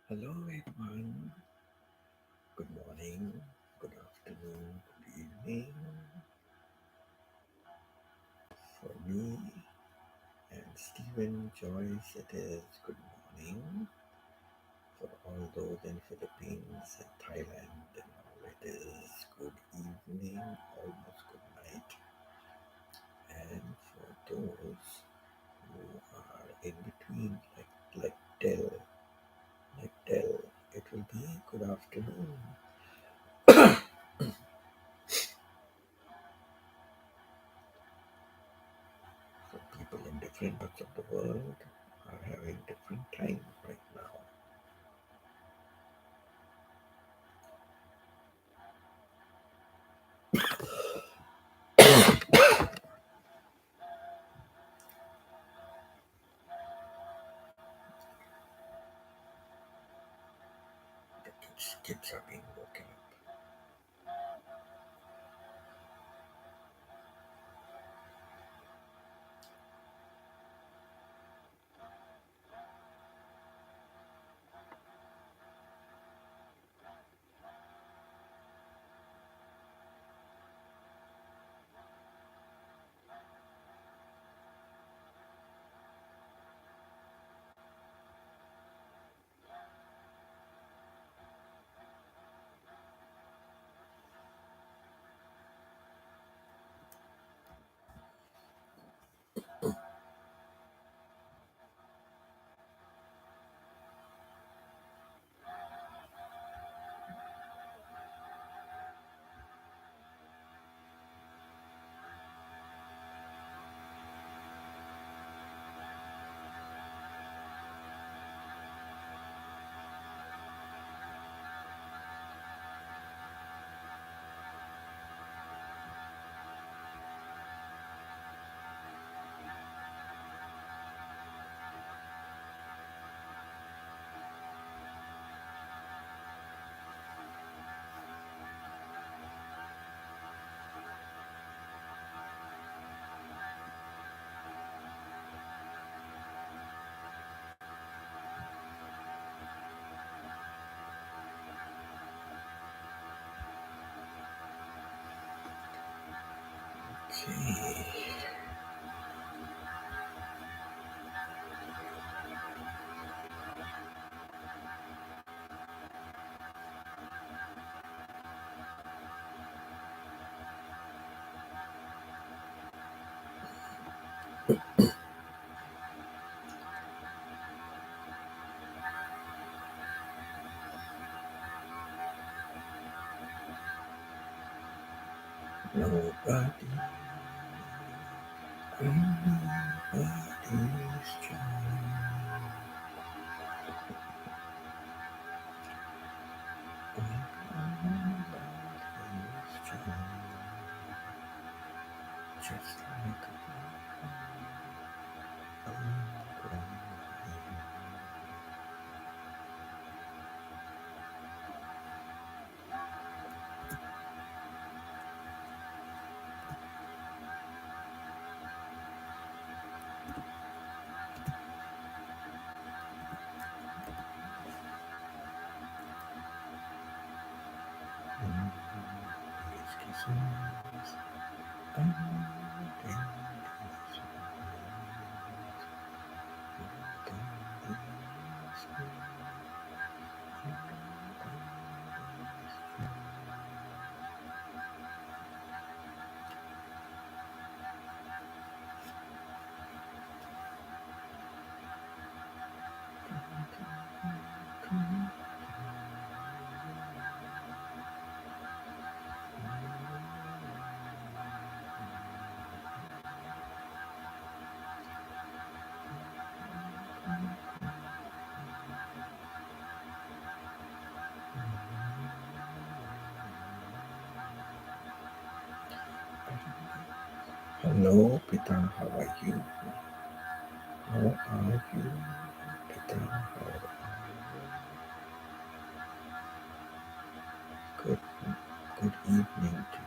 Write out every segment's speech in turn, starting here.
Hello, everyone. Good morning, good afternoon, good evening. For me and Stephen Joyce, it is good morning. For all those in Philippines and Thailand and all, it is good evening, almost good night. And for those who are in between, like Del, it will be good afternoon. So people in different parts of the world are having different time right now. The kids are being woken up. Okay. Nobody, nobody's trying. Nobody's trying. Just like a homegrown. Nobody's kissing. Hello, Pita. How are you? How are you, Pita? Good, good evening to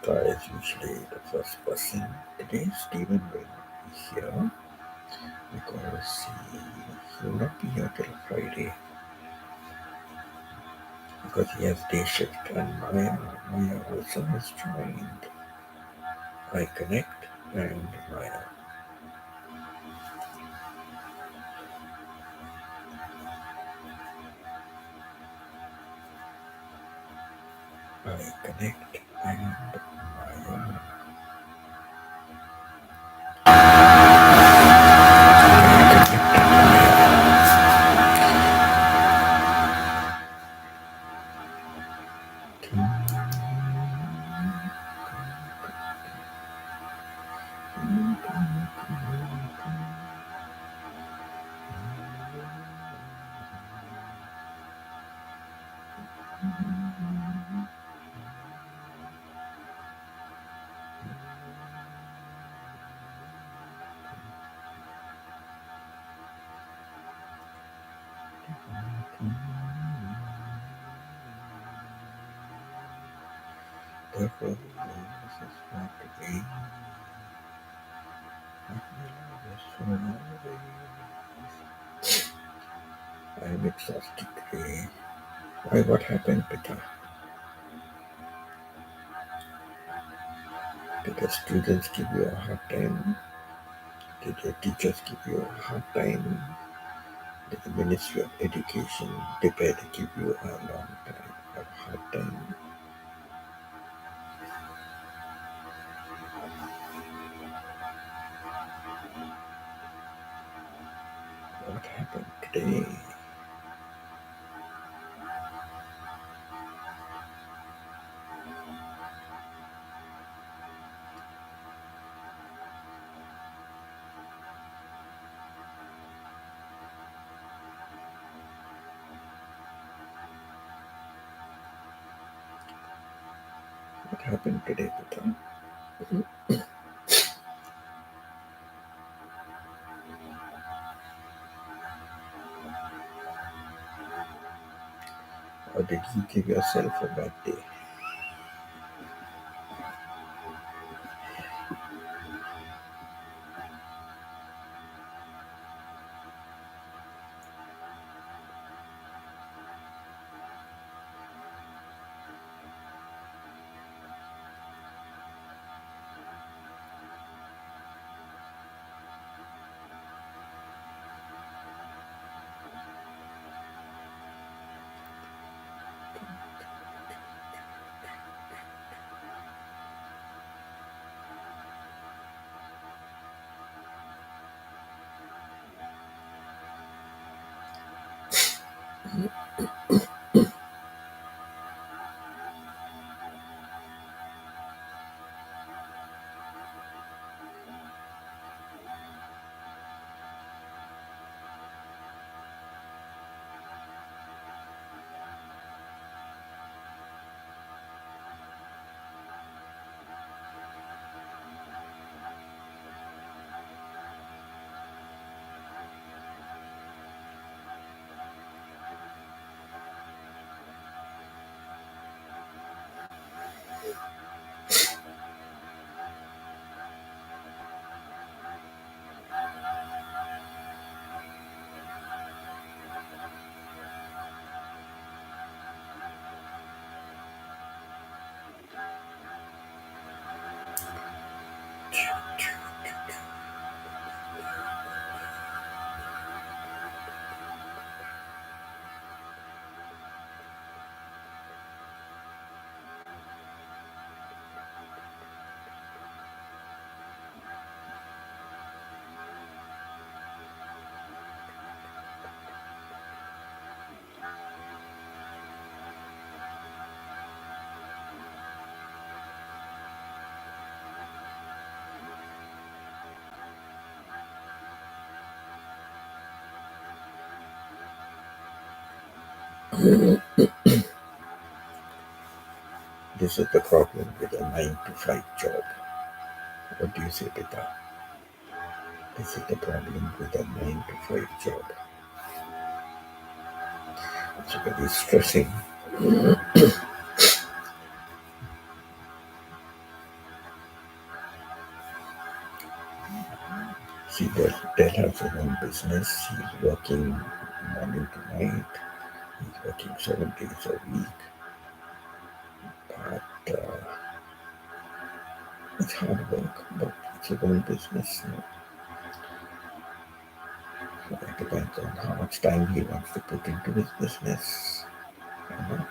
you. Pita is usually the first person. Today, Stephen will be here because he will not be here till Friday because he has day shift, and Maya also has joined. I connect and Maya. I connect and Maya. Therefore, this is not to be. I am exhausted today. Why? What happened, Pita? Did the students give you a hard time? Did your teachers give you a hard time? Did the Ministry of Education prepare to give you a long time, a hard time? What happened today? What happened today, Pita? Or did you give yourself a bad day? This is the problem with a 9 to 5 job. What do you say, Pita? This is the problem with a 9 to 5 job. It's very stressing. See, Dell has his own business. He's working morning to night. He's working 7 days a week. But it's hard work, but it's his own business. So it depends on how much time he wants to put into his business or not.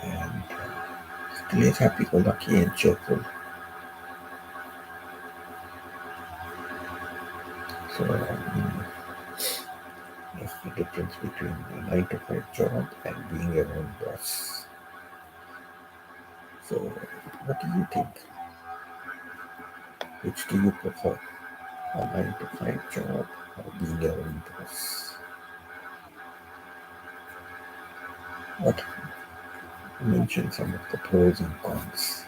And still he's happy-go-lucky and cheerful. So that's the difference between a 9 to 5 job and being your own boss. So what do you think? Which do you prefer? A 9 to 5 job or being your own boss? What mention some of the pros and cons?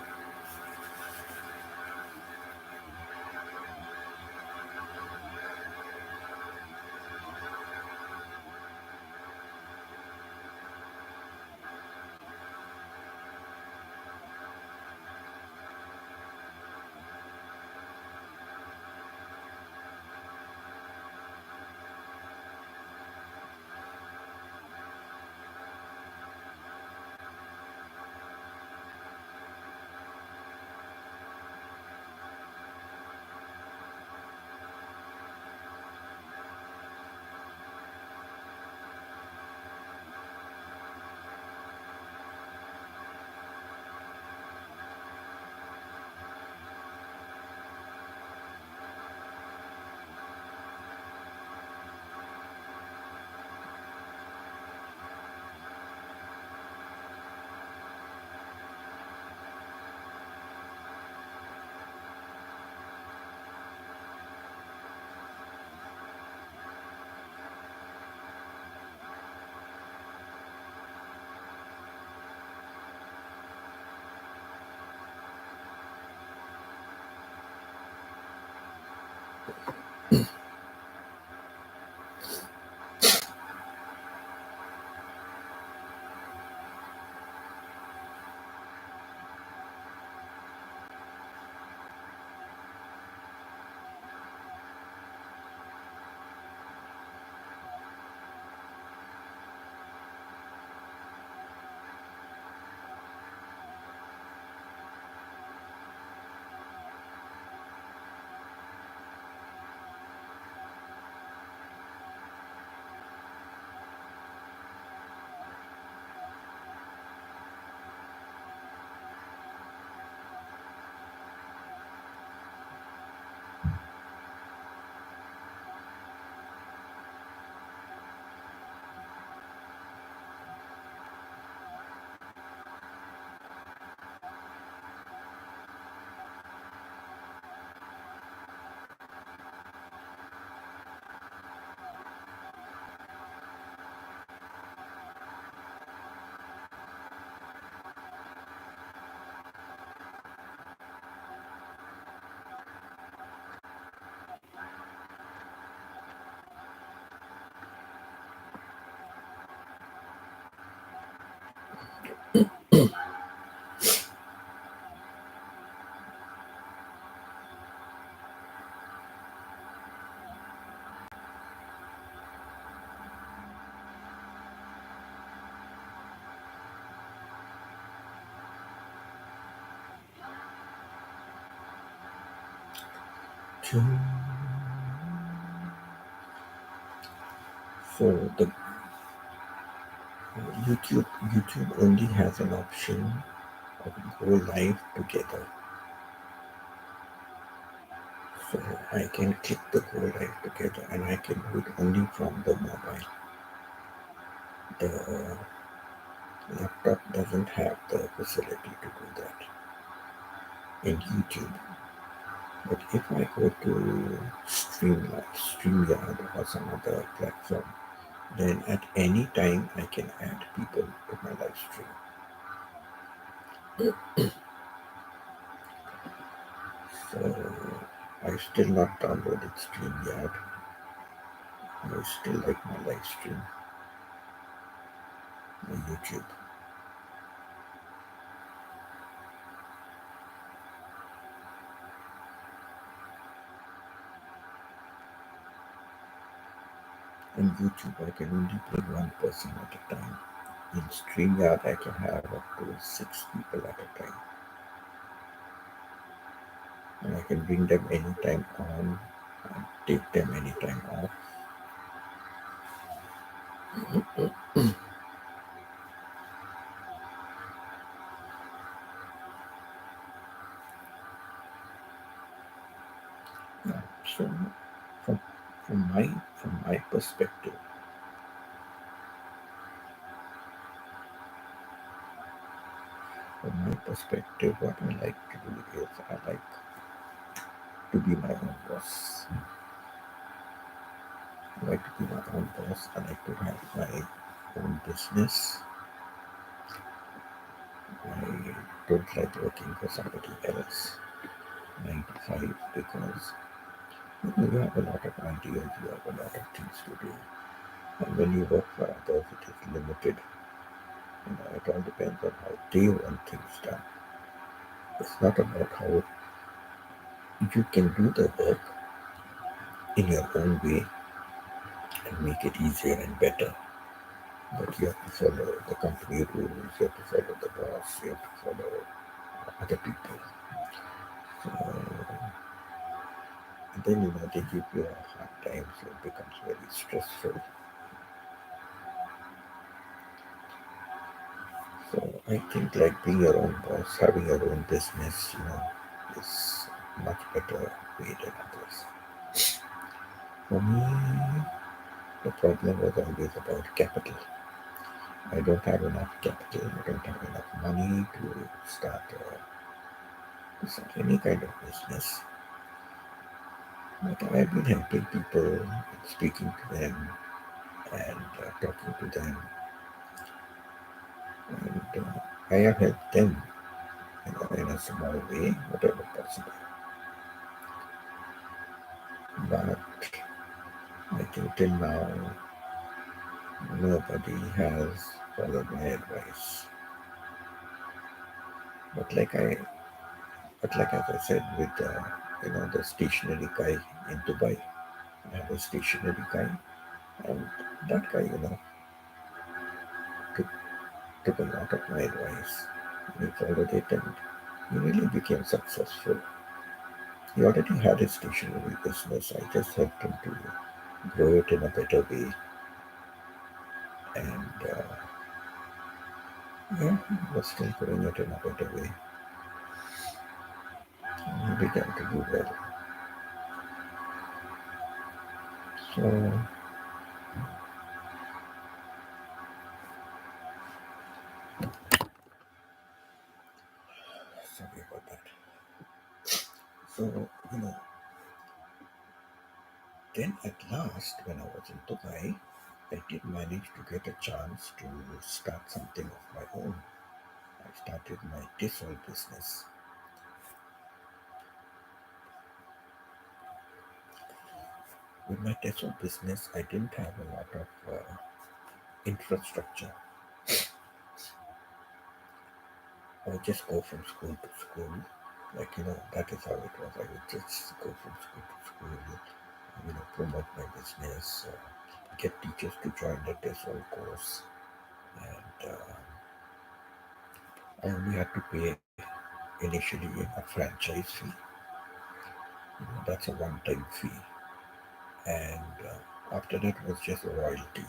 So the YouTube only has an option of go live together. So I can click the go live together and I can do it only from the mobile. The laptop doesn't have the facility to do that in YouTube. But if I go to StreamYard or some other platform, then at any time I can add people to my live stream. So I still not downloaded StreamYard. I still like my live stream on YouTube. On YouTube, I can only bring one person at a time. In StreamYard, I can have up to 6 people at a time. And I can bring them anytime on and take them anytime off. Yeah. So from from my from my perspective, what I like to do is I like to be my own boss. I like to be my own boss. I like to have my own business. I don't like working for somebody else 9 to 5 because you have a lot of ideas, you have a lot of things to do. And when you work for others, it is limited. It all depends on how they want things done. It's not about how you can do the work in your own way and make it easier and better. But you have to follow the company rules, you have to follow the boss, you have to follow other people. So, and then they give you a hard time, so it becomes very stressful. So I think like being your own boss, having your own business, is much better way than others. For me, the problem was always about capital. I don't have enough capital. I don't have enough money to start any kind of business. But I've been helping people, speaking to them, and talking to them, and I have helped them, in a small way, whatever possible. But I think till now, nobody has followed my advice. But like I, but like as I said, with the stationery guy in Dubai, I have a stationery guy, and that guy, took took a lot of my advice. He followed it, and he really became successful. He already had a stationery business. I just helped him to grow it in a better way, and yeah, he was still growing it in a better way. And he began to do well. So sorry about that. So then at last, when I was in Dubai, I did manage to get a chance to start something of my own. I started my tissue business. With my tissue business, I didn't have a lot of infrastructure. I would just go from school to school. Like, that is how it was. I would just go from school to school, promote my business, get teachers to join the tissue course. And I only had to pay initially a franchise fee. That's a one-time fee. And after that was just a royalty.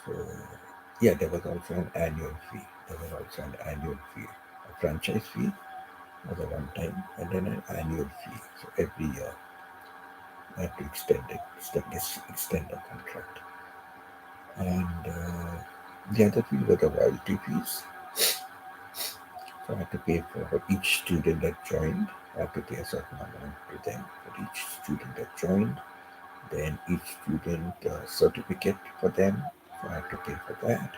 So yeah, there was also an annual fee. A franchise fee was a one time, and then an annual fee. So every year I had to extend the contract. And the other fee were the royalty fees. So I had to pay for each student that joined. I had to pay a certain amount to them for each student that joined. Then each student certificate for them. So I had to pay for that.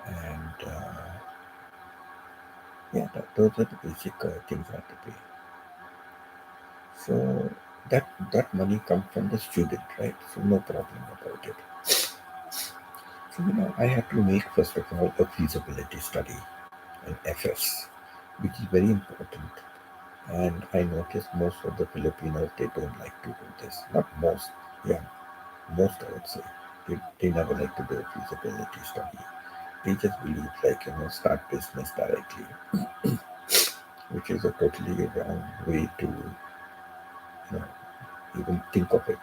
And yeah, those are the basic things I have to pay. So that money comes from the student, right? So no problem about it. So I had to make first of all a feasibility study, an FS, which is very important. And I noticed most of the Filipinos they don't like to do this. Not most, yeah, most I would say. They never like to do a feasibility study. They just believe like, start business directly, which is a totally wrong way to, even think of it.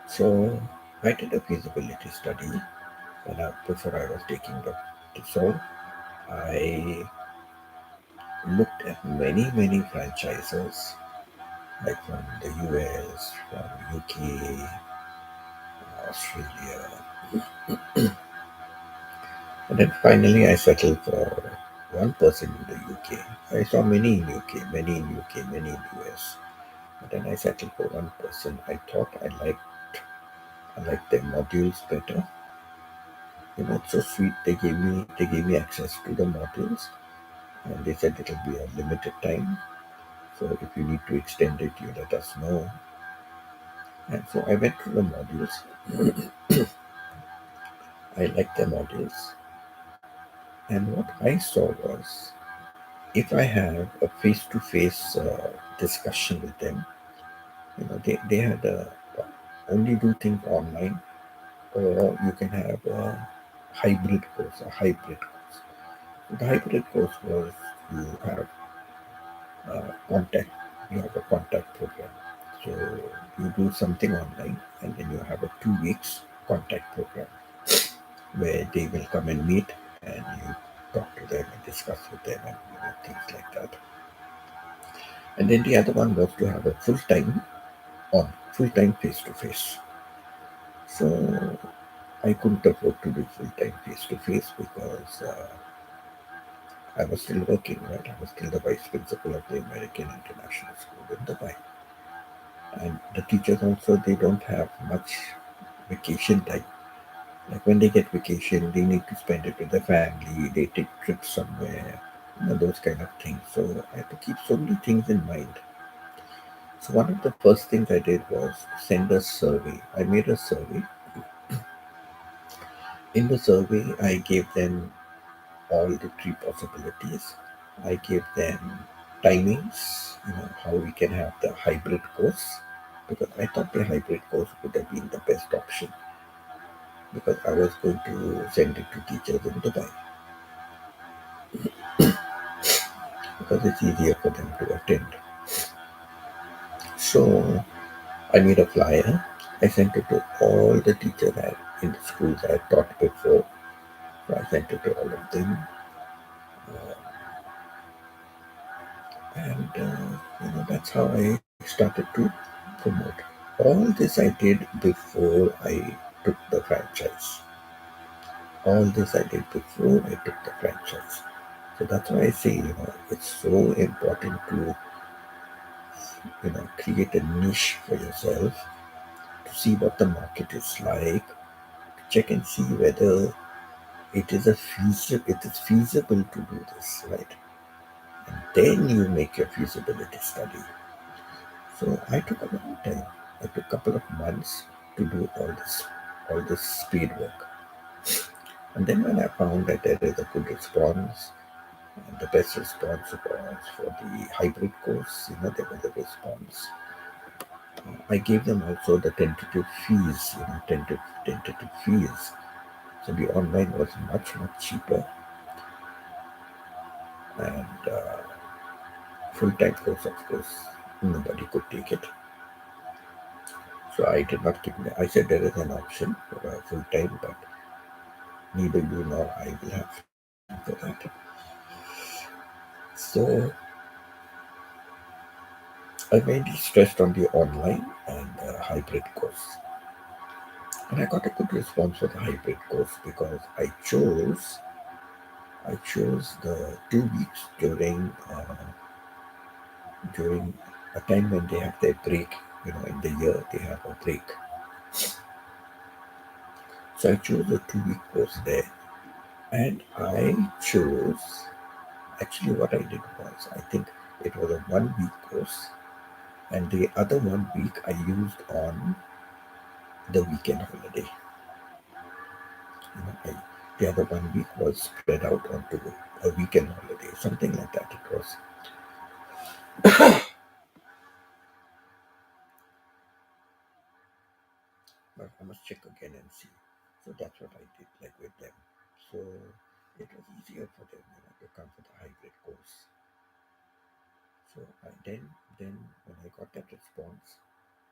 So I did a feasibility study before I was taking the so I looked at many franchises like from the US, from UK, Australia, and then finally I settled for one person in the UK. I saw many in UK, many in UK, many in US. But then I settled for one person. I thought I liked their modules better. It's so sweet. They gave me access to the modules, and they said it'll be a limited time. So if you need to extend it, you let us know. And so I went through the modules. I liked the modules, and what I saw was if I have a face-to-face discussion with them, they had only do things online, or you can have a hybrid course. A hybrid course. The hybrid course was you have contact. You have a contact program. So you do something online, and then you have a 2 weeks contact program where they will come and meet, and you talk to them and discuss with them, and things like that. And then the other one was to have a full time face to face. So I couldn't afford to do full time face to face because I was still working, right? I was still the vice principal of the American International School in Dubai. And the teachers also, they don't have much vacation time. Like when they get vacation, they need to spend it with their family, they take trips somewhere, those kind of things. So I had to keep so many things in mind. So one of the first things I did was send a survey. I made a survey. In the survey, I gave them all the three possibilities. I gave them timings, how we can have the hybrid course, because I thought the hybrid course would have been the best option because I was going to send it to teachers in Dubai because it's easier for them to attend. So I made a flyer. I sent it to all the teachers in the schools I taught before. So I sent it to all of them, and that's how I started to promote. All this I did before I took the franchise. All this I did before I took the franchise. So that's why I say, it's so important to, create a niche for yourself, to see what the market is like, to check and see whether it is feasible to do this, right? And then you make your feasibility study. So I took a long time. I took a couple of months to do all this speed work. And then when I found that there is a good response, and the best response was for the hybrid course, there was a response. I gave them also the tentative fees, tentative fees. So the online was much cheaper, and full-time course, of course, nobody could take it. So I did not give them. I said there is an option for a full-time, but neither you nor I will have time for that. So I mainly stressed on the online and hybrid course. And I got a good response for the hybrid course because I chose the 2 weeks during a time when they have their break. In the year they have a break. So I chose a 2 week course there, and I chose. Actually, what I did was I think it was a 1 week course, and the other 1 week I used on the weekend holiday. The other 1 week was spread out onto a weekend holiday, something like that. It was. I must check again and see. So that's what I did, like with them. So it was easier for them, to come for the hybrid course. So then when I got that response,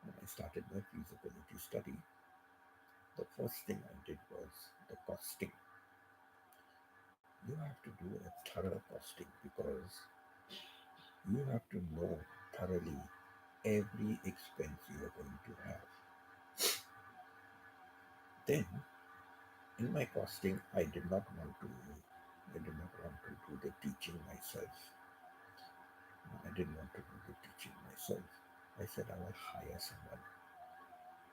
when I started my feasibility study, the first thing I did was the costing. You have to do a thorough costing because you have to know thoroughly every expense you are going to have. Then, in my costing, I did not want to do the teaching myself. I didn't want to do the teaching myself. I said I will hire someone.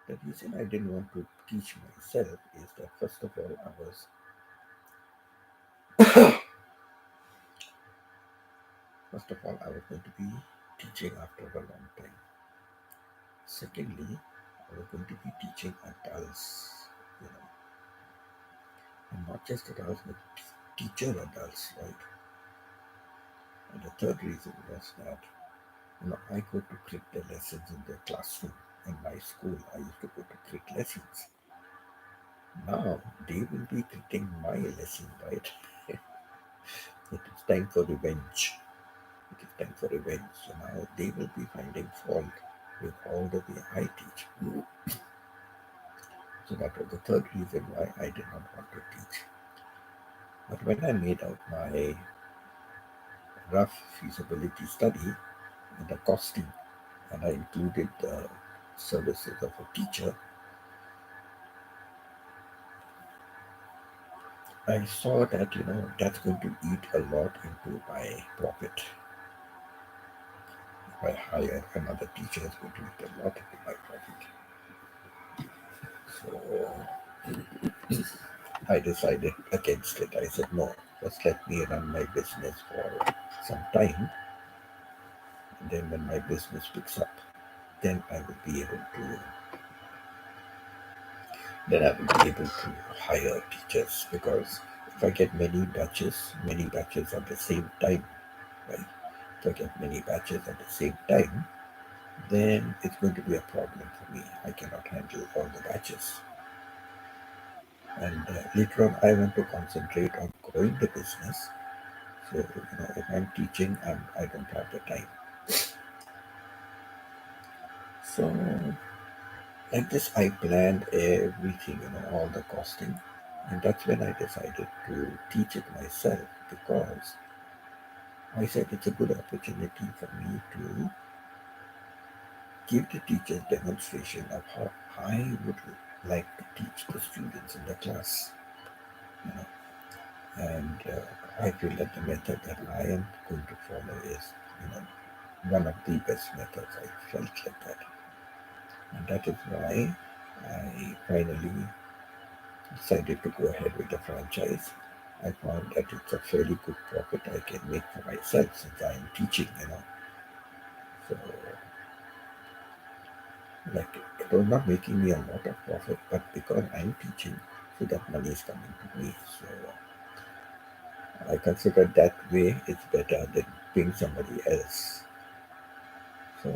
The reason I didn't want to teach myself is that first of all I was going to be teaching after a long time. Secondly, I was going to be teaching adults, you know, and not just adults, but teacher adults, right? And the third reason was that, I go to crit the lessons in the classroom. In my school, I used to go to crit lessons. Now they will be critting my lesson, right? It is time for revenge. It is time for revenge. So now they will be finding fault with all the way I teach. So that was the third reason why I did not want to teach. But when I made out my rough feasibility study and the costing, and I included the services of a teacher, I saw that that's going to eat a lot into my profit. If I hire another teacher, it's going to eat a lot into my profit. So I decided against it. I said, no, just let me run my business for some time. And then when my business picks up, then I will be able to hire teachers, because if I get many batches at the same time, right? If I get many batches at the same time, then it's going to be a problem for me. I cannot handle all the batches. And later on, I want to concentrate on growing the business. So, if I'm teaching, I don't have the time. So, like this, I planned everything, all the costing. And that's when I decided to teach it myself, because I said it's a good opportunity for me to give the teachers demonstration of how I would like to teach the students in the class. You know, and I feel that the method that I am going to follow is, one of the best methods. I felt like that, and that is why I finally decided to go ahead with the franchise. I found that it's a fairly good profit I can make for myself since I am teaching. So, like, it was not making me a lot of profit, but because I'm teaching, so that money is coming to me. So I consider that way it's better than paying somebody else. So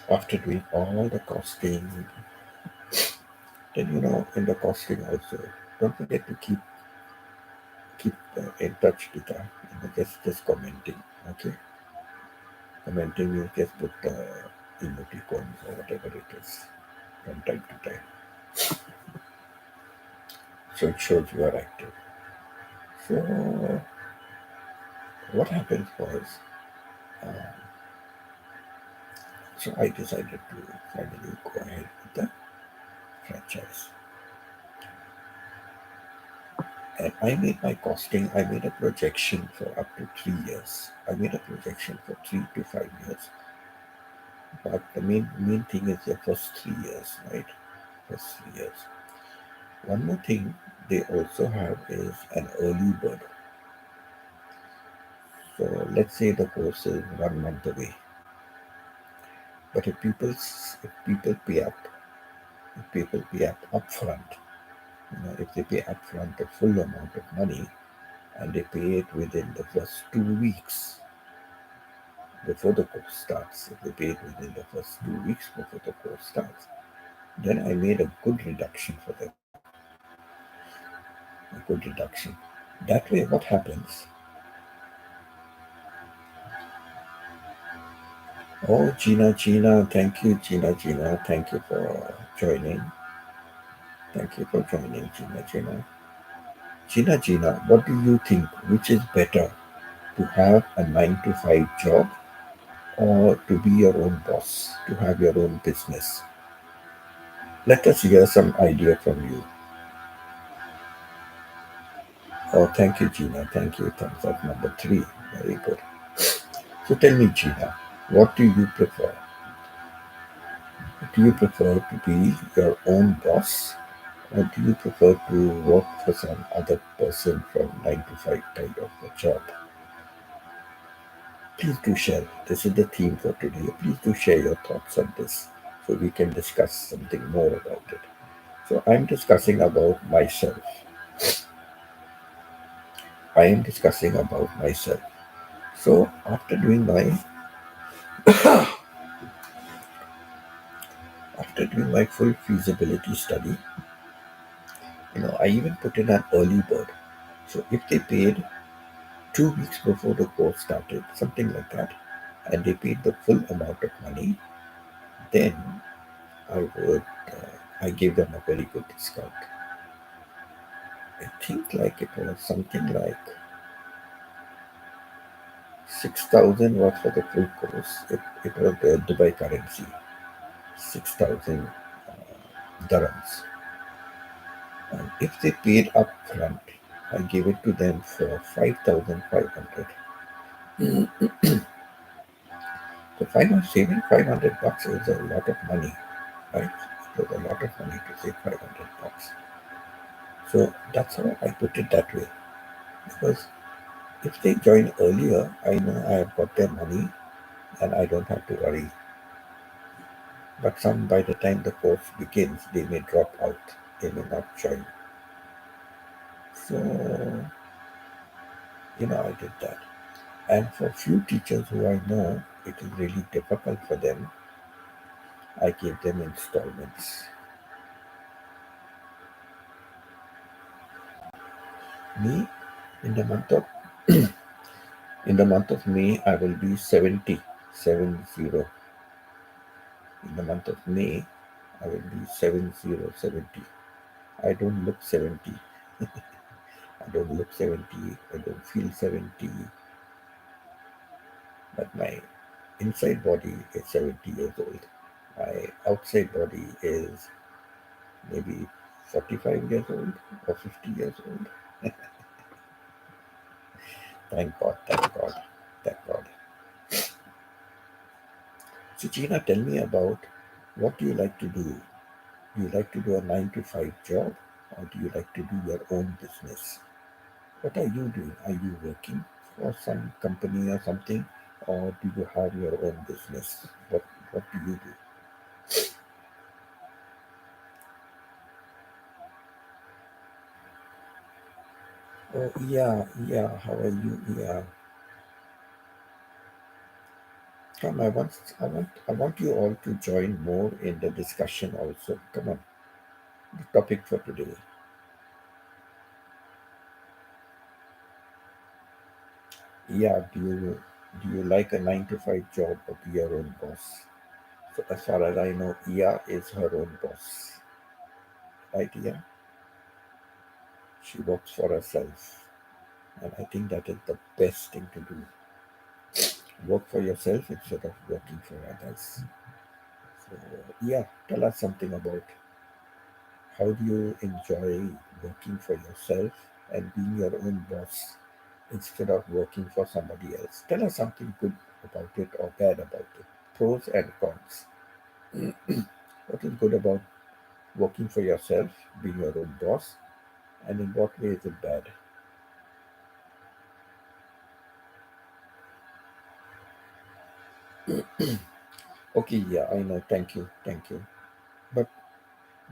after doing all the costing, then in the costing also, don't forget to keep in touch with her. Just commenting, okay? Commenting, you just put emoticons or whatever it is from time to time, so it shows you are active. So what happened was, uh, so I decided to finally go ahead with the franchise. And I made my costing, I made a projection for up to 3 years. I made a projection for 3 to 5 years. But the main thing is the first 3 years, right? First 3 years. One more thing they also have is an early bird. So let's say the course is 1 month away. But if people pay up, if people pay up upfront, if they pay upfront the full amount of money and they pay it within the first 2 weeks, before the course starts, if they paid within the first 2 weeks before the course starts, then I made a good reduction for them. A good reduction. That way, what happens? Oh, Gina, thank you, Gina, thank you for joining. Thank you for joining, Gina, what do you think? Which is better, to have a 9 to 5 job or to be your own boss, to have your own business? Let us hear some idea from you. Oh, thank you, Gina. Thank you. Thumbs up number 3. Very good. So tell me, Gina, what do you prefer? Do you prefer to be your own boss, or do you prefer to work for some other person from 9 to 5 kind of a job? Please do share. This is the theme for today. Please do share your thoughts on this so we can discuss something more about it. So I'm discussing about myself. I am discussing about myself. So after doing my full feasibility study, I even put in an early bird. So if they paid 2 weeks before the course started, something like that, and they paid the full amount of money, then I gave them a very good discount. I think like it was something like 6,000 was for the full course. It was the Dubai currency, 6,000 dirhams. And if they paid up front, I gave it to them for 5,500. The final saving 500 bucks is a lot of money, right? It was a lot of money to save 500 bucks. So that's how I put it that way. Because if they join earlier, I know I have got their money and I don't have to worry. But some, by the time the course begins, they may drop out. They may not join. So, I did that. And for few teachers who I know, it is really difficult for them, I gave them installments. Me, in the month of May, I will be 70, 70. In the month of May, I will be 70, 70. I don't look 70. I don't look 70. I don't feel 70. But my inside body is 70 years old. My outside body is maybe 45 years old or 50 years old. Thank God, thank God, thank God. So, Gina, tell me about, what do you like to do? Do you like to do a 9 to 5 job, or do you like to do your own business? What are you doing? Are you working for some company or something, or do you have your own business? What do you do? Oh yeah, yeah. How are you? Yeah. Come, I want you all to join more in the discussion also. Come on, the topic for today. Yeah, do you like a 9 to 5 job or be your own boss? So as far as I know, Ia is her own boss, right? Ia, she works for herself, and I think that is the best thing to do. Work for yourself instead of working for others. So yeah, tell us something about, how do you enjoy working for yourself and being your own boss instead of working for somebody else? Tell us something good about it or bad about it. Pros and cons. What is good about working for yourself, being your own boss, and in what way is it bad? Okay, yeah, I know. Thank you. Thank you. But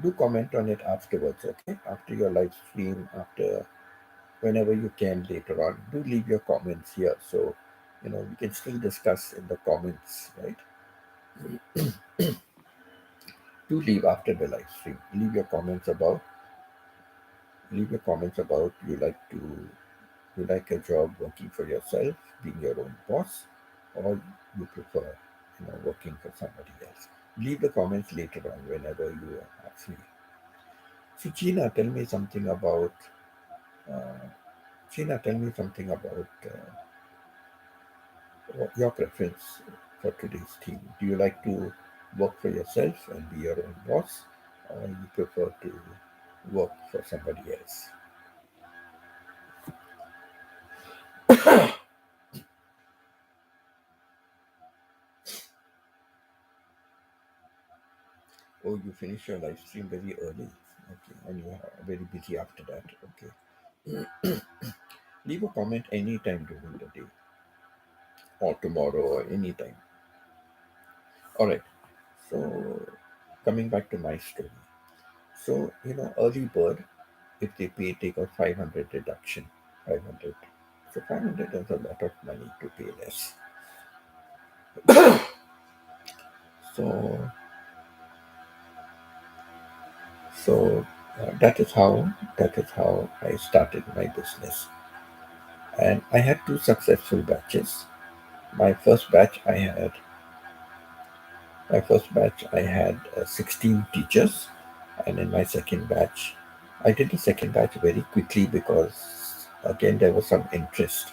do comment on it afterwards, okay? After your live stream, after whenever you can later on. Do leave your comments here so We can still discuss in the comments, right? Do leave after the live stream. Leave your comments about you like a job working for yourself, being your own boss, or you prefer working for somebody else. Leave the comments later on whenever you are free. So uh, Gina, tell me something about your preference for today's theme. Do you like to work for yourself and be your own boss, or you prefer to work for somebody else? Oh, you finish your live stream very early. Okay, and you are very busy after that. Okay. Leave a comment anytime during the day or tomorrow or anytime. All right. So, coming back to my story. So, early bird, if they pay, take a 500 deduction. 500. So, 500 is a lot of money to pay less. So, so that is how I started my business. And I had two successful batches. My first batch, I had My first batch, I had 16 teachers, and in my second batch, I did the second batch very quickly because again there was some interest,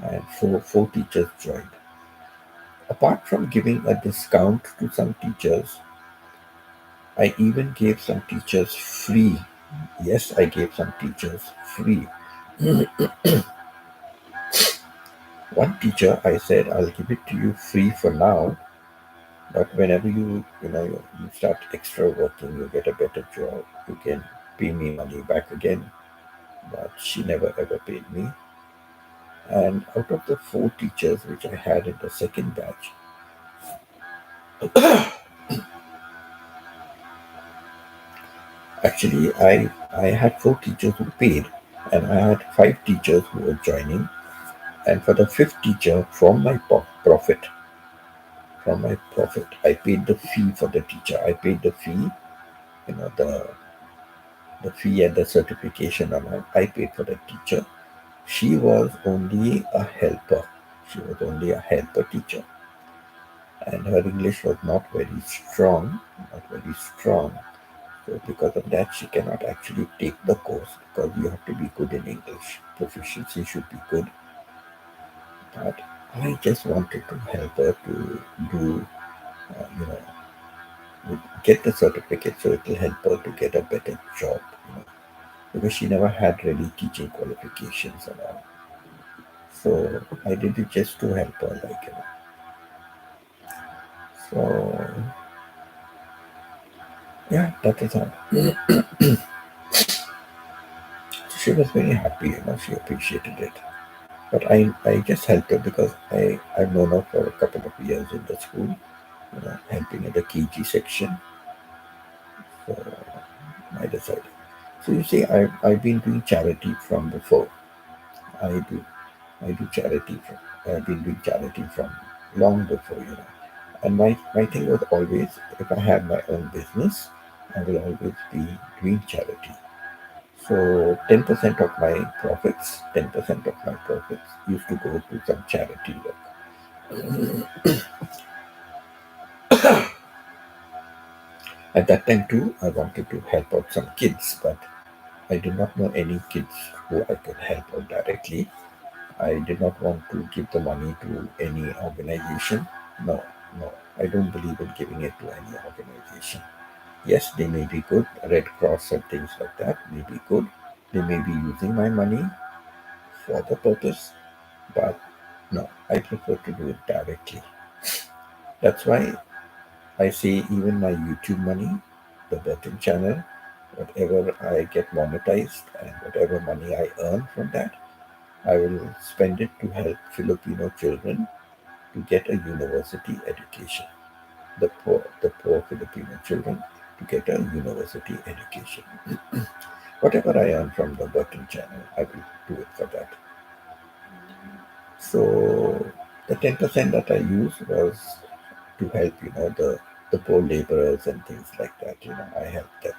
and four teachers joined. Apart from giving a discount to some teachers, I even gave some teachers free. Yes, I gave some teachers free. One teacher, I said, I'll give it to you free for now, but whenever you start extra working, you get a better job, you can pay me money back again. But she never ever paid me. And out of the four teachers which I had in the second batch, actually I had four teachers who paid, and I had five teachers who were joining. And for the fifth teacher, from my profit, I paid the fee for the teacher. I paid the fee, you know, the fee and the certification amount. I paid for the teacher. She was only a helper. She was only a helper teacher, and her English was not very strong. Not very strong. So because of that, she cannot actually take the course because you have to be good in English. Proficiency should be good. But I just wanted to help her to do, uh, you know, get the certificate so it will help her to get a better job. Because she never had really teaching qualifications and all. So I did it just to help her, So yeah, that is all. She was very happy, she appreciated it. But I just helped her because I've known her for a couple of years in the school, helping in the KG section. So I decided. So you see, I've been doing charity from before. I do I do charity from I've been doing charity from long before. And my thing was always, if I have my own business, I will always be doing charity. So 10% of my profits used to go to some charity work. At that time too, I wanted to help out some kids, but I did not know any kids who I could help out directly. I did not want to give the money to any organization. No, no, I don't believe in giving it to any organization. Yes, they may be good, Red Cross and things like that may be good. They may be using my money for the purpose, but no, I prefer to do it directly. That's why I say even my YouTube money, the Burton channel, whatever I get monetized and whatever money I earn from that, I will spend it to help Filipino children to get a university education. The poor Filipino children to get a university education. Whatever I earn from the Burton channel, I will do it for that. So The 10% that I used was to help, the poor laborers and things like that. I helped them.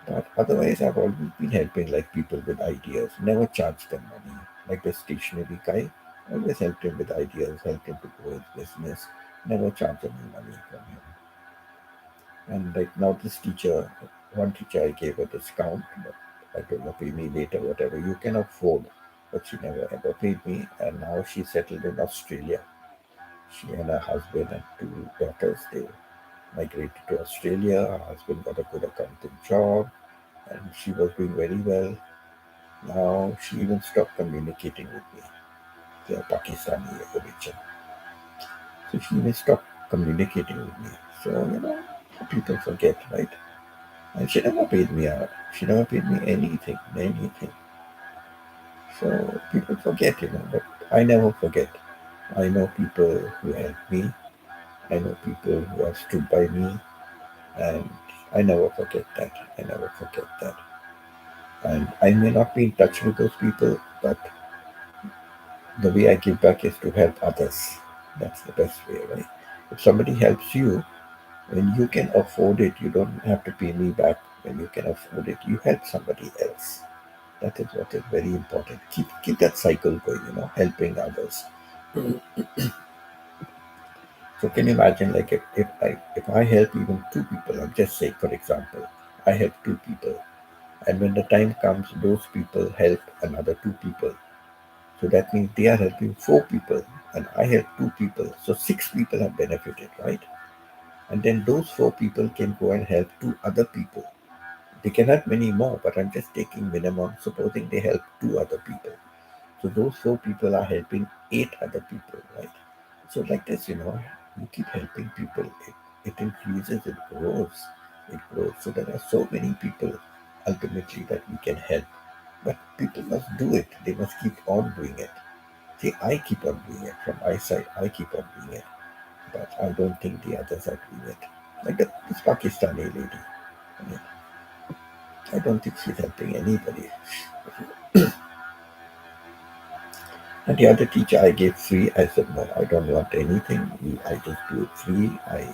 But otherwise, I've always been helping like people with ideas. Never charged them money. Like the stationery guy, always helped him with ideas, helped him to grow his business. Never charged any money from him. And like now, this teacher, one teacher, I gave a discount, but I told her pay me later, whatever you can afford. But she never ever paid me, and now she's settled in Australia. She and her husband and two daughters, they migrated to Australia. Her husband got a good accounting job, and she was doing very well. Now she even stopped communicating with me. They are Pakistani origin. So she even stopped communicating with me. So, people forget, right? And she never paid me out. She never paid me anything, anything. So people forget, but I never forget. I know people who helped me. I know people who have stood by me. And I never forget that. I never forget that. And I may not be in touch with those people, but the way I give back is to help others. That's the best way, right? If somebody helps you, when you can afford it, you don't have to pay me back. When you can afford it, you help somebody else. That is what is very important. Keep that cycle going, helping others. So can you imagine, like, if I help even two people, I'm just saying, for example, I help two people, and when the time comes, those people help another two people. So that means they are helping four people, and I help two people. So six people have benefited, right? And then those four people can go and help two other people. They can help many more, but I'm just taking minimum. Supposing they help two other people. So those four people are helping eight other people, right? So like this, you keep helping people. It increases, it grows, it grows. So there are so many people ultimately that we can help. But people must do it. They must keep on doing it. See, I keep on doing it from my side. I keep on doing it, but I don't think the others are doing it. Like this Pakistani lady, I mean, I don't think she's helping anybody. And the other teacher I gave free. I said, no, I don't want anything. I just do it free. I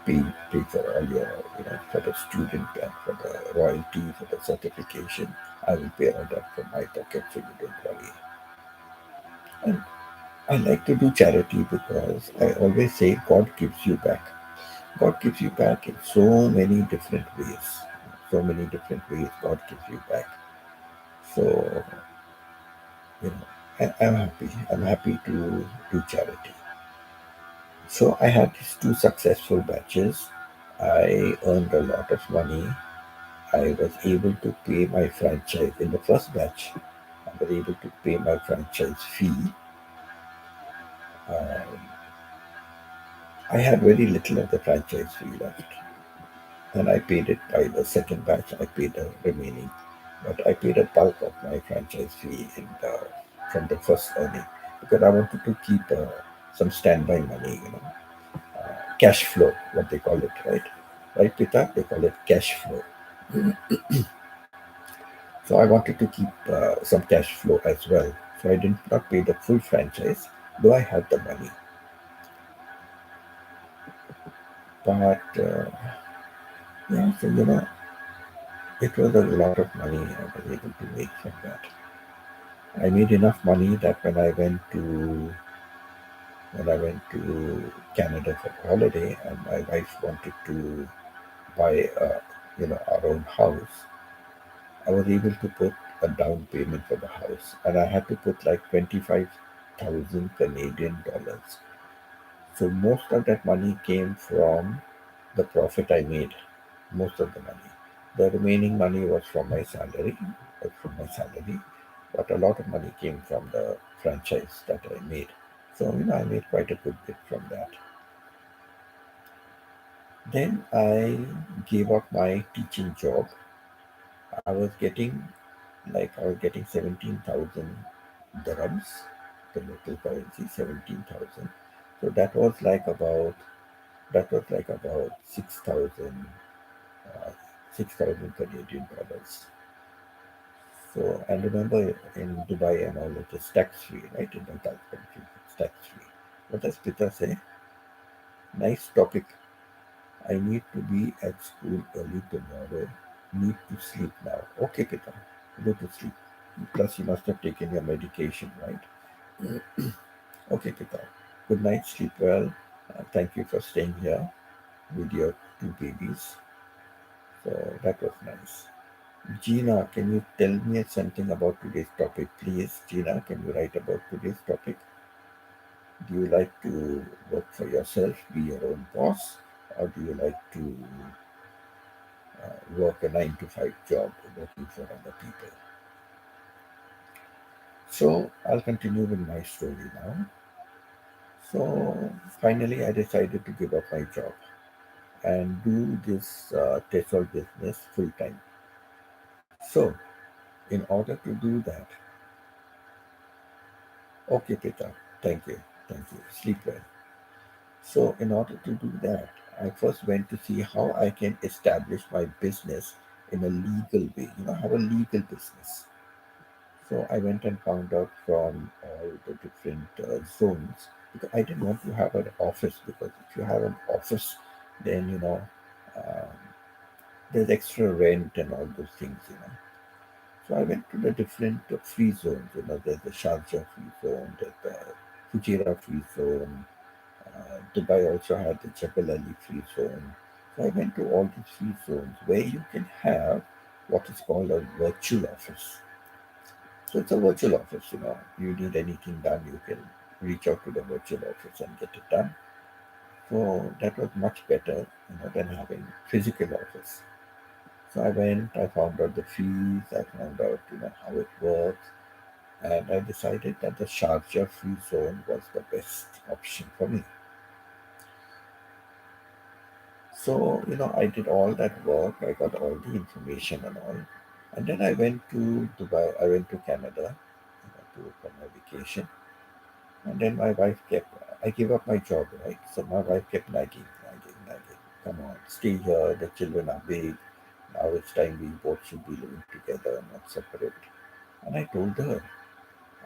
pay for all your, for the student and for the royalty, for the certification. I will pay all that from my pocket, so you don't worry. And I like to do charity because I always say God gives you back. God gives you back in so many different ways. So many different ways God gives you back. So, I'm happy. I'm happy to do charity. So I had these two successful batches. I earned a lot of money. I was able to pay my franchise in the first batch. I was able to pay my franchise fee. Uh, I had very little of the franchise fee left, and I paid it by the second batch. I paid the remaining, but I paid a bulk of my franchise fee from the first earning because I wanted to keep some standby money, cash flow, what they call it, right? Right, Pita? They call it cash flow. So I wanted to keep some cash flow as well. So I did not pay the full franchise, though I had the money. But yeah, so it was a lot of money I was able to make from that. I made enough money that when I went to Canada for holiday, and my wife wanted to buy our own house, I was able to put a down payment for the house, and I had to put like 25,000 Canadian dollars. So most of that money came from the profit I made. Most of the money. The remaining money was from my salary, but a lot of money came from the franchise that I made. So I made quite a good bit from that. Then I gave up my teaching job. I was getting 17,000 dirhams, the local currency, 17,000. So that was like about 6,000 Canadian dollars. So and remember in Dubai and all it is tax free, right? In the Gulf countries, tax free. What does Pita say? Nice topic. I need to be at school early tomorrow. Need to sleep now. Okay, Pita, go to sleep. Plus, you must have taken your medication, right? Okay, Pita. Good night. Sleep well. Thank you for staying here with your two babies. So that was nice. Gina, can you tell me something about today's topic, please? Gina, can you write about today's topic? Do you like to work for yourself, be your own boss, or do you like to work a 9 to 5 job working for other people? So I'll continue with my story now. So finally, I decided to give up my job and do this TESOL business full time. So in order to do that, okay, Peter, thank you, sleep well. So in order to do that, I first went to see how I can establish my business in a legal way, have a legal business. So I went and found out from all the different zones because I didn't want to have an office because if you have an office, then um, there's extra rent and all those things. So I went to the different free zones. There's the Sharjah free zone, there's the Fujairah free zone. Dubai also had the Jebel Ali free zone. So I went to all these free zones where you can have what is called a virtual office. So it's a virtual office. You need anything done, you can reach out to the virtual office and get it done. So that was much better, than having physical office. So I went, I found out the fees, I found out, how it works, and I decided that the Sharjah free zone was the best option for me. So, I did all that work, I got all the information and all. And then I went to Dubai, I went to Canada, for my vacation. And then my wife I gave up my job, right? So my wife kept nagging, nagging, nagging. Come on, stay here. The children are big. Now it's time we both should be living together, not separate. And I told her,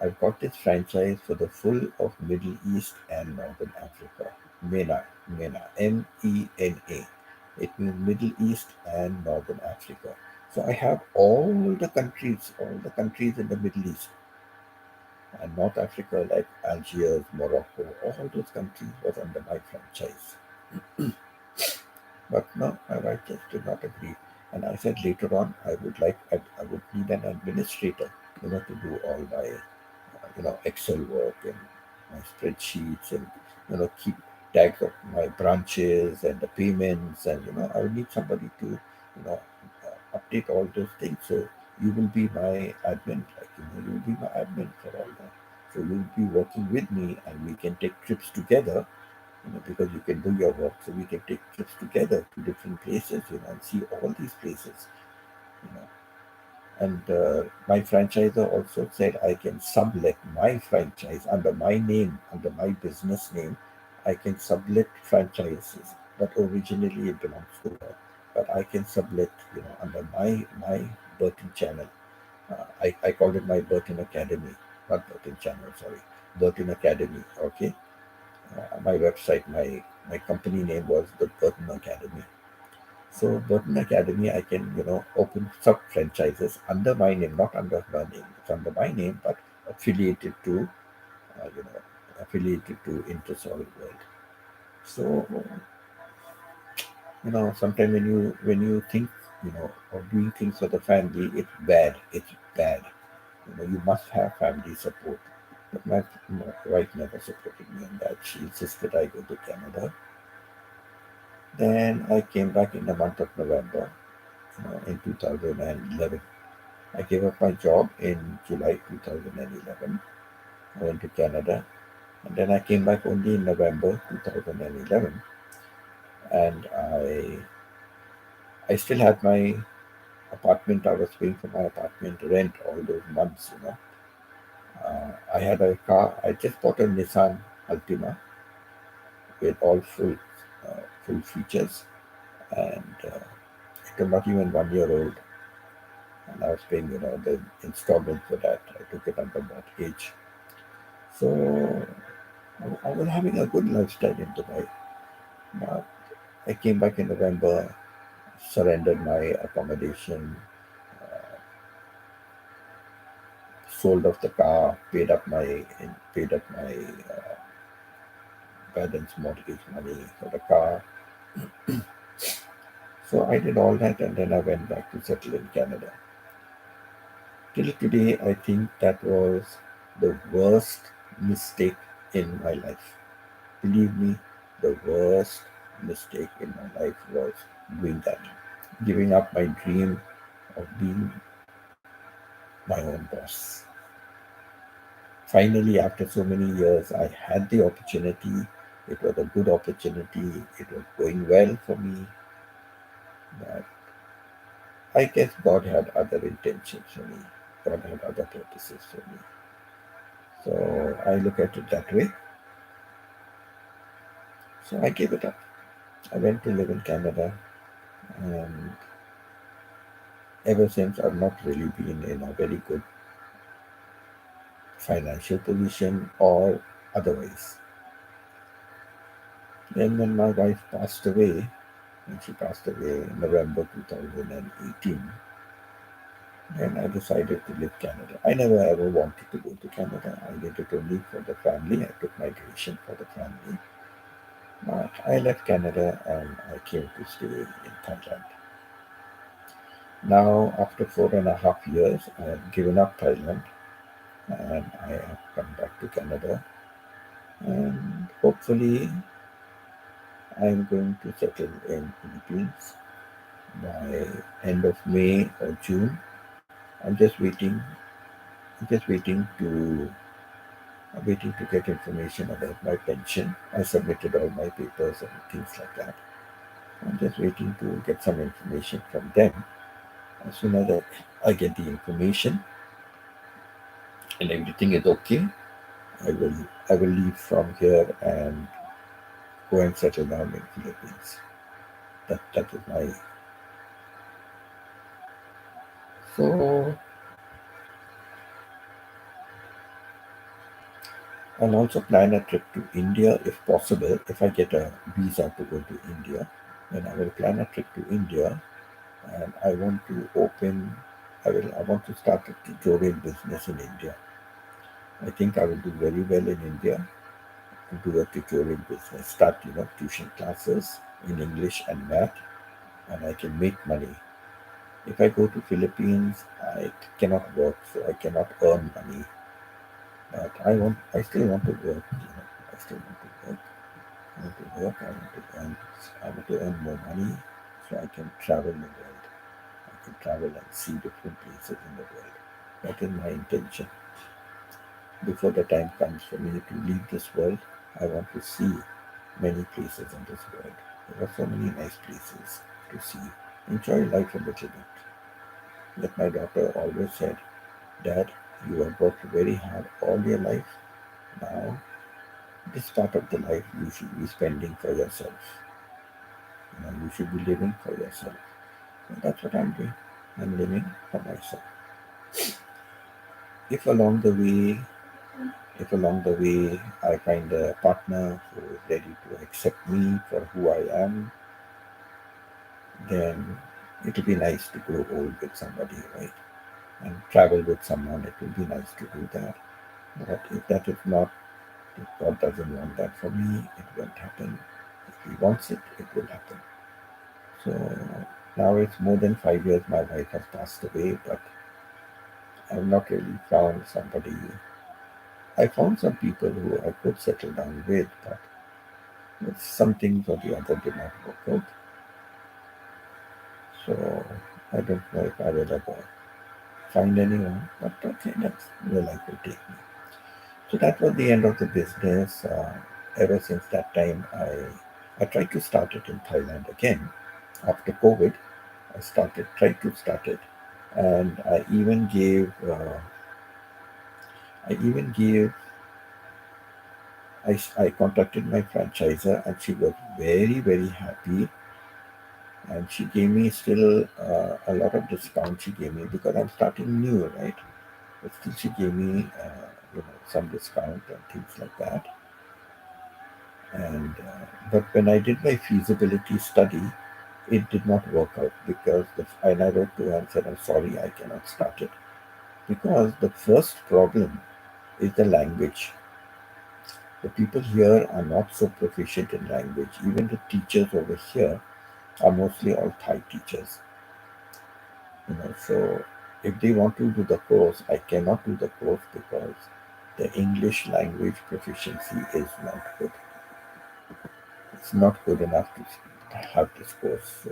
I've got this franchise for the full of Middle East and Northern Africa. MENA, MENA. It means Middle East and Northern Africa. So I have all the countries in the Middle East and North Africa, like Algiers, Morocco, all those countries was under my franchise. But no, my wife just did not agree. And I said later on, I would need an administrator, to do all my Excel work and my spreadsheets and keep tags of my branches and the payments. And I would need somebody to, update all those things. So you will be my admin, you will be my admin for all that. So you'll be working with me and we can take trips together, because you can do your work. So we can take trips together to different places, and see all these places, you know. And my franchisor also said I can sublet my franchise under my name, under my business name. I can sublet franchises, but originally it belongs to her. But I can sublet, under my Burton channel. I called it my Burton Academy, not Burton channel, sorry, Burton Academy. Okay, my website, my company name was the Burton Academy. So Burton Academy, I can open sub franchises under my name, not under her name. It's under my name, but affiliated to, uh, you know, affiliated to Intersol World. So, sometimes when you think, of doing things for the family, it's bad. It's bad. You must have family support. But my wife never supported me in that. She insisted I go to Canada. Then I came back in the month of November, in 2011. I gave up my job in July 2011. I went to Canada, and then I came back only in November 2011. And I still had my apartment. I was paying for my apartment rent all those months. I had a car. I just bought a Nissan Altima with all full features, and it was not even 1 year old. And I was paying, the installment for that. I took it under mortgage. So I was having a good lifestyle in Dubai. But I came back in November, surrendered my accommodation, sold off the car, paid up my parents' mortgage money for the car. So I did all that, and then I went back to settle in Canada. Till today, I think that was the worst mistake in my life. Believe me, the worst mistake in my life was doing that. Giving up my dream of being my own boss. Finally, after so many years, I had the opportunity. It was a good opportunity. It was going well for me. But I guess God had other intentions for me. God had other purposes for me. So I look at it that way. So I gave it up. I went to live in Canada, and ever since I've not really been in a very good financial position or otherwise. Then when my wife passed away, when she passed away in November 2018, then I decided to leave Canada. I never ever wanted to go to Canada. I did it only for the family. I took migration for the family. But I left Canada and I came to stay in Thailand. Now, after 4.5 years, I have given up Thailand and I have come back to Canada. And hopefully, I'm going to settle in Philippines by end of May or June. I'm just waiting. I'm just waiting to get information about my pension. I submitted all my papers and things like that. I'm just waiting to get some information from them. As soon as I get the information and everything is okay, I will I will leave from here and go and settle down in Philippines. That is my so. I'll also plan a trip to India if possible. If I get a visa to go to India, then I will plan a trip to India, and I want to open. I want to start a tutorial business in India. I think I will do very well in India and do a tutorial business. Start tuition classes in English and math, and I can make money. If I go to Philippines, I cannot work, so I cannot earn money. But I still want to work. I still want to work. I want to work. I want to earn more money, so I can travel the world. I can travel and see different places in the world. That is my intention. Before the time comes for me to leave this world, I want to see many places in this world. There are so many nice places to see. Enjoy life a little bit. Like my daughter always said, Dad, you have worked very hard all your life. Now, this part of the life you should be spending for yourself. You should be living for yourself. And that's what I'm doing. I'm living for myself. If along the way, if along the way I find a partner who is ready to accept me for who I am, then it will be nice to grow old with somebody, right? And travel with someone. It will be nice to do that. But if that is not, if God doesn't want that for me, it won't happen. If He wants it, it will happen. So now it's more than 5 years my wife has passed away, but I've not really found somebody. I found some people who I could settle down with, but some things or the other did not work out. So I don't know if I will ever find anyone, but okay, that's where life will take me. So that was the end of the business. Ever since that time, I tried to start it in Thailand again. After COVID, tried to start it, and I even gave, I contacted my franchisor, and she was very, very happy. And she gave me still a lot of discount. She gave me because I'm starting new, right? But still, she gave me some discount and things like that. But when I did my feasibility study, it did not work out because and I wrote to her and said, I'm sorry, I cannot start it. Because the first problem is the language. The people here are not so proficient in language. Even the teachers over here are mostly all Thai teachers. So if they want to do the course, I cannot do the course because the English language proficiency is not good. It's not good enough to have this course. So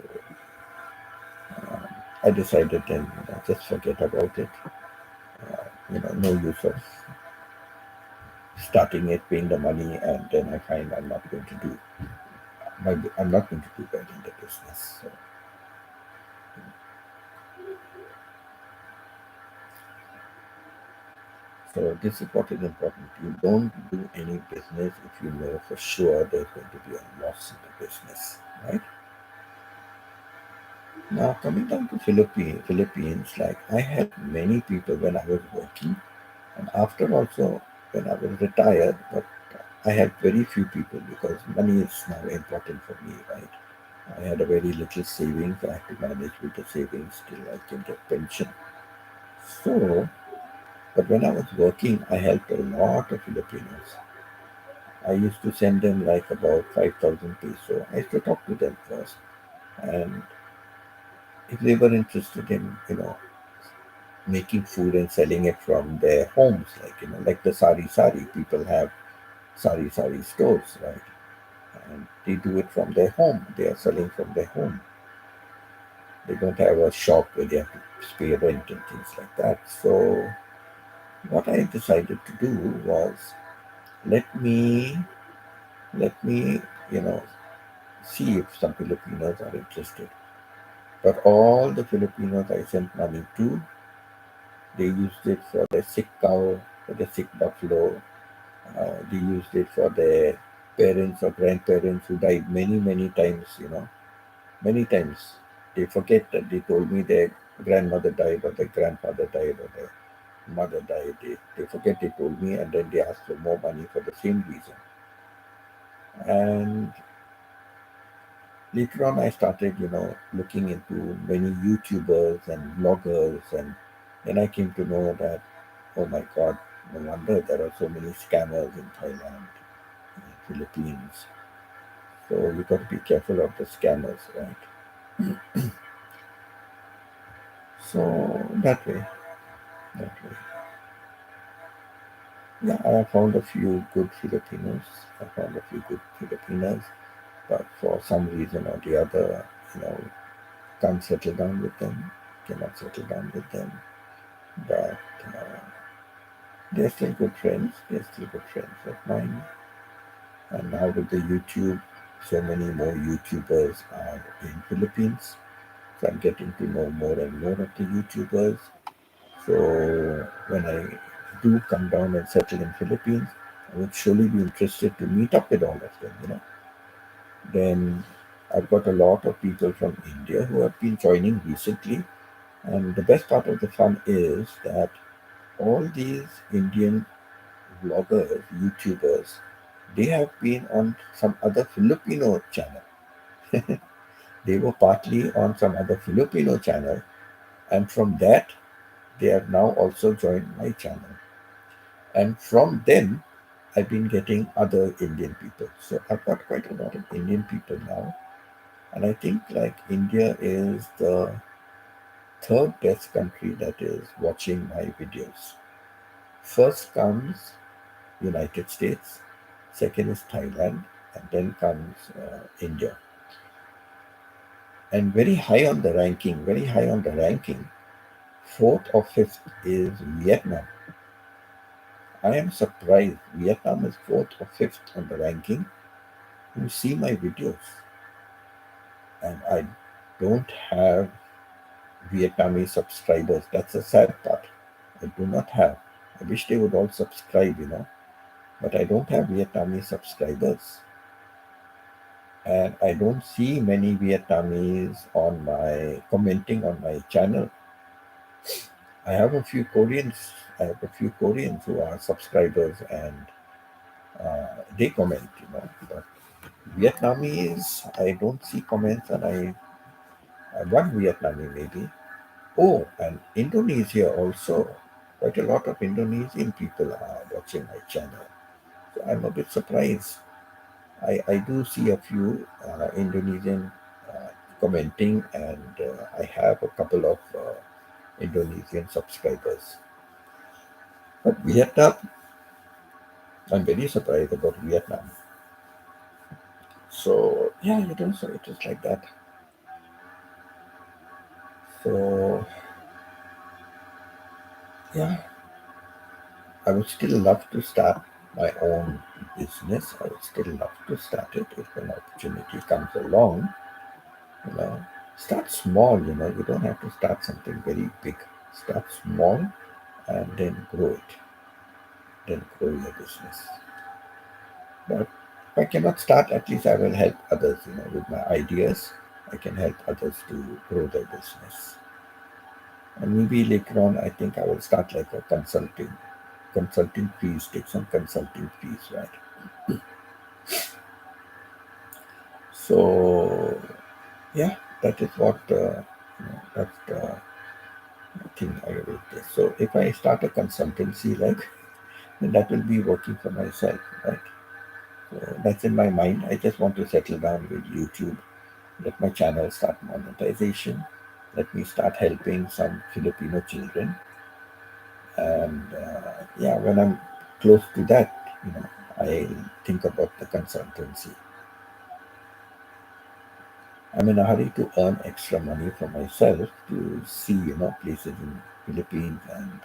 I decided then, just forget about it. No use of starting it, paying the money, and then I find I'm not going to do well in the business. So this is what is important. You don't do any business if you know for sure there's going to be a loss in the business, right? Now coming down to Philippines, like I had many people when I was working, and after also when I was retired, but I had very few people because money is now important for me, right? I had a very little savings. I had to manage with the savings till I can get pension. So, but when I was working, I helped a lot of Filipinos. I used to send them like about 5,000 peso. I used to talk to them first. And if they were interested in, making food and selling it from their homes, like the sari people have sari stores, right? And they do it from their home. They are selling from their home. They don't have a shop where they have to pay rent and things like that. So what I decided to do was let me let me you know see if some Filipinos are interested. But all the Filipinos I sent money to, they used it for the sick cow, for the sick buffalo. They used it for their parents or grandparents who died many times. Many times they forget that they told me their grandmother died or their grandfather died or their mother died. They forget they told me, and then they ask for more money for the same reason. And later on, I started, looking into many YouTubers and bloggers, and then I came to know that, oh my God, no wonder there are so many scammers in Thailand, Philippines. So you got to be careful of the scammers, right? So that way, yeah, I found a few good Filipinos. I found a few good Filipinas, but for some reason or the other, you know, can't settle down with them, cannot settle down with them. But they're still good friends. They're still good friends of mine. And now with the YouTube, so many more YouTubers are in Philippines. So I'm getting to know more and more of the YouTubers. So when I do come down and settle in Philippines, I would surely be interested to meet up with all of them. Then I've got a lot of people from India who have been joining recently. And the best part of the fun is that all these Indian vloggers, YouTubers, they have been on some other Filipino channel. They were partly on some other Filipino channel, and from that, they have now also joined my channel. And from them, I've been getting other Indian people. So I've got quite a lot of Indian people now. And I think like India is the third best country that is watching my videos. First comes United States, second is Thailand, and then comes India. And very high on the ranking, fourth or fifth is Vietnam. I am surprised Vietnam is fourth or fifth on the ranking who see my videos. And I don't have Vietnamese subscribers. That's the sad part. I do not have. I wish they would all subscribe. But I don't have Vietnamese subscribers. And I don't see many Vietnamese on my commenting on my channel. I have a few Koreans. I have a few Koreans who are subscribers, and they comment, but Vietnamese, I don't see comments, and one Vietnamese maybe. Oh, and Indonesia also. Quite a lot of Indonesian people are watching my channel. So I'm a bit surprised. I do see a few Indonesian commenting, and I have a couple of Indonesian subscribers. But Vietnam, I'm very surprised about Vietnam. So yeah, so it is like that. So yeah, I would still love to start my own business. I would still love to start it if an opportunity comes along. You know, start small. You don't have to start something very big. Start small and then grow it. Then grow your business. But if I cannot start, at least I will help others. With my ideas, I can help others to grow their business. And maybe later on, I think I will start like a consulting fees, take some consulting fees, right? So yeah, that is what that's the thing I will do. So if I start a consultancy, like then that will be working for myself, right? So that's in my mind. I just want to settle down with YouTube, let my channel start monetization, let me start helping some Filipino children, and yeah, when I'm close to that, I'll think about the consultancy. I'm in a hurry to earn extra money for myself to see, places in Philippines and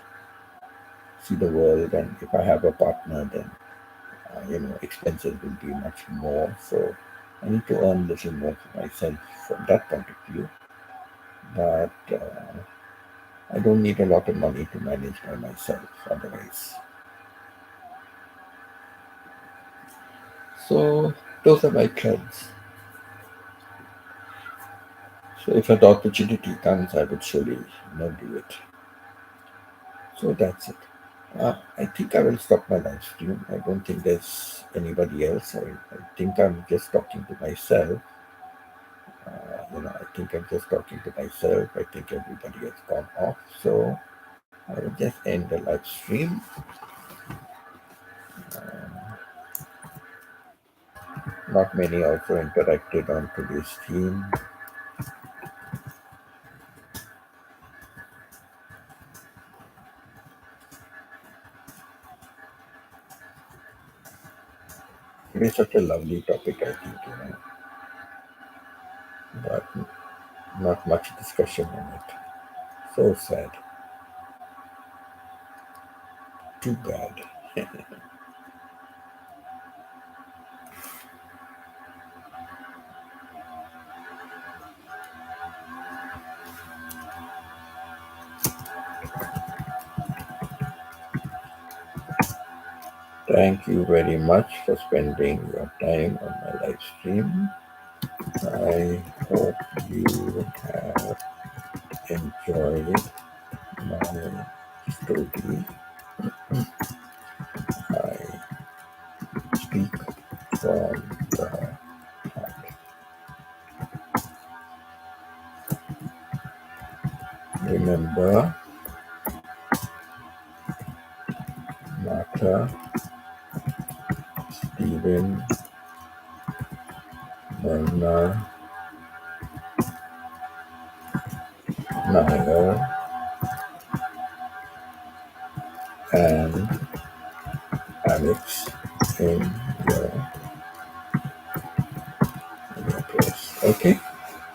see the world. And if I have a partner, then expenses will be much more. So I need to earn a little more for myself from that point of view. But I don't need a lot of money to manage by myself otherwise. So those are my plans. So if an opportunity comes, I would surely do it. So that's it. I think I will stop my live stream. I don't think there's anybody else. I think I'm just talking to myself. I think I'm just talking to myself. I think everybody has gone off. So I will just end the live stream. Not many also interacted on today's theme. It is such a lovely topic, I think, but not much discussion on it. So sad. Too bad. Thank you very much for spending your time on my live stream. I hope you have enjoyed my story. I speak from the heart. Remember, Martha, Stephen, Myrna, Nair, and Alex in your, in your prayers. Okay?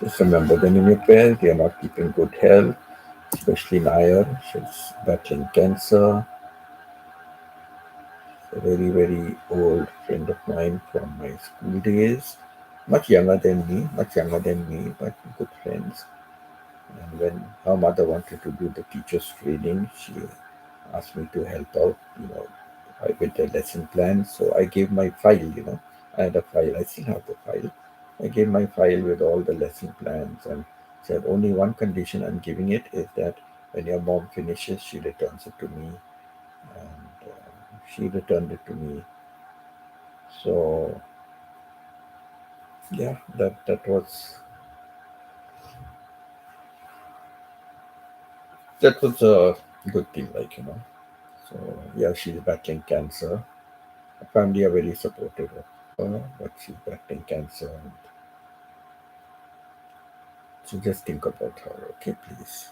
Just remember them in your prayers. They are not keeping good health, especially Nair. She's battling cancer. A very, very old friend of mine from my school days. Much younger than me, but good friends. And when her mother wanted to do the teacher's training, she asked me to help out, with the lesson plan. So I gave my file. I had a file. I still have the file. I gave my file with all the lesson plans and said only one condition I'm giving it is that when your mom finishes, she returns it to me. And she returned it to me So yeah, that was a good thing, So yeah, she's battling cancer. Her family are very supportive of her, but she's battling cancer. And so just think about her, okay, please.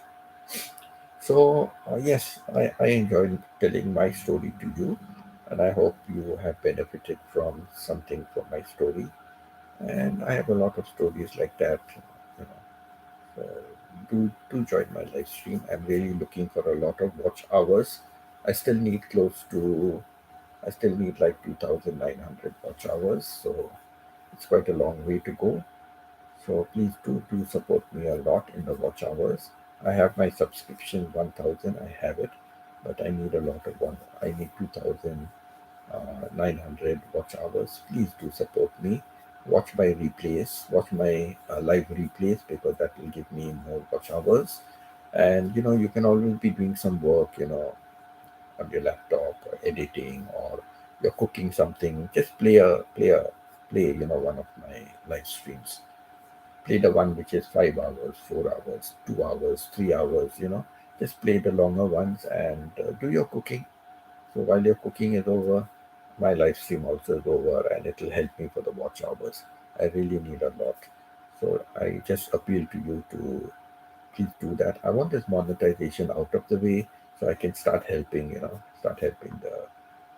So yes, I enjoyed telling my story to you, and I hope you have benefited from something from my story. And I have a lot of stories like that, you know. So do join my live stream. I'm really looking for a lot of watch hours. I still need close to I still need like 2,900 watch hours, so it's quite a long way to go. So please do support me a lot in the watch hours. I have my subscription 1,000. I have it, but I need a lot of one. I need 2,900 watch hours. Please do support me. Watch my replays. Watch my live replays because that will give me more watch hours. And you can always be doing some work. On your laptop or editing or you're cooking something. Just play. One of my live streams. Play the one which is 5 hours, 4 hours, 2 hours, 3 hours. Just play the longer ones and do your cooking. So while your cooking is over, my live stream also is over, and it will help me for the watch hours. I really need a lot. So I just appeal to you to please do that. I want this monetization out of the way so I can start helping the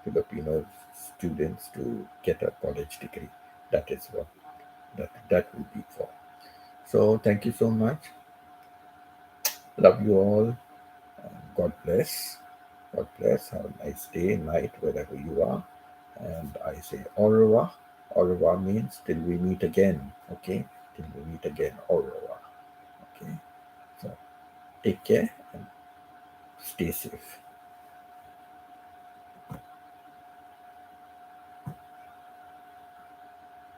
Filipino students to get a college degree. That is what that will be for. So thank you so much. Love you all. God bless. God bless. Have a nice day, night, wherever you are. And I say au revoir. Au revoir means till we meet again. Okay? Till we meet again. Au revoir. Okay? So take care and stay safe.